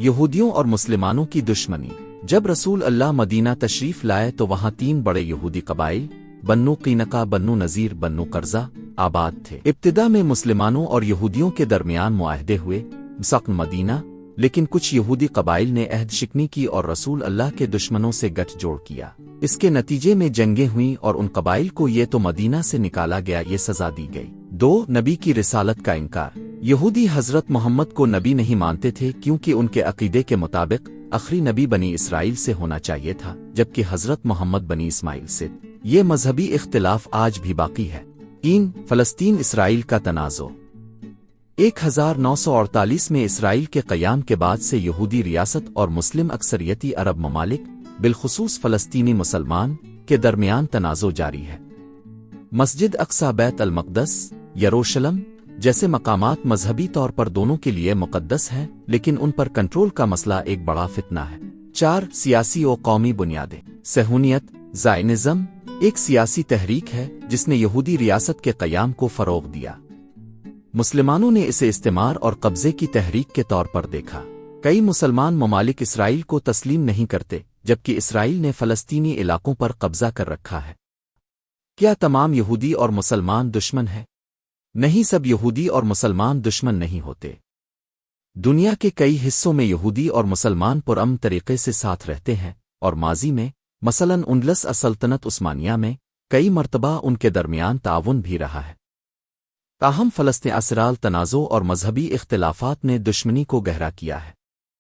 یہودیوں اور مسلمانوں کی دشمنی۔ جب رسول اللہ مدینہ تشریف لائے تو وہاں 3 بڑے یہودی قبائل بنو قینقاع، بنو نذیر، بنو قرظہ آباد تھے۔ ابتدا میں مسلمانوں اور یہودیوں کے درمیان معاہدے ہوئے سقن مدینہ، لیکن کچھ یہودی قبائل نے عہد شکنی کی اور رسول اللہ کے دشمنوں سے گٹھ جوڑ کیا۔ اس کے نتیجے میں جنگیں ہوئیں اور ان قبائل کو یہ تو مدینہ سے نکالا گیا، یہ سزا دی گئی۔ 2 نبی کی رسالت کا انکار۔ یہودی حضرت محمد کو نبی نہیں مانتے تھے کیونکہ ان کے عقیدے کے مطابق آخری نبی بنی اسرائیل سے ہونا چاہیے تھا، جبکہ حضرت محمد بنی اسماعیل سے۔ یہ مذہبی اختلاف آج بھی باقی ہے۔ 3 فلسطین اسرائیل کا تنازع۔ 1948 میں اسرائیل کے قیام کے بعد سے یہودی ریاست اور مسلم اکثریتی عرب ممالک بالخصوص فلسطینی مسلمان کے درمیان تنازع جاری ہے۔ مسجد اقصی، بیت المقدس، یروشلم جیسے مقامات مذہبی طور پر دونوں کے لیے مقدس ہیں، لیکن ان پر کنٹرول کا مسئلہ ایک بڑا فتنہ ہے۔ 4 سیاسی و قومی بنیادیں۔ صہیونیت زائنزم ایک سیاسی تحریک ہے جس نے یہودی ریاست کے قیام کو فروغ دیا۔ مسلمانوں نے اسے استعمار اور قبضے کی تحریک کے طور پر دیکھا۔ کئی مسلمان ممالک اسرائیل کو تسلیم نہیں کرتے، جبکہ اسرائیل نے فلسطینی علاقوں پر قبضہ کر رکھا ہے۔ کیا تمام یہودی اور مسلمان دشمن ہیں؟ نہیں، سب یہودی اور مسلمان دشمن نہیں ہوتے۔ دنیا کے کئی حصوں میں یہودی اور مسلمان پرامن طریقے سے ساتھ رہتے ہیں، اور ماضی میں مثلاً اندلس سلطنت عثمانیہ میں کئی مرتبہ ان کے درمیان تعاون بھی رہا ہے۔ تاہم فلسطین اسرائیل تنازع اور مذہبی اختلافات نے دشمنی کو گہرا کیا ہے۔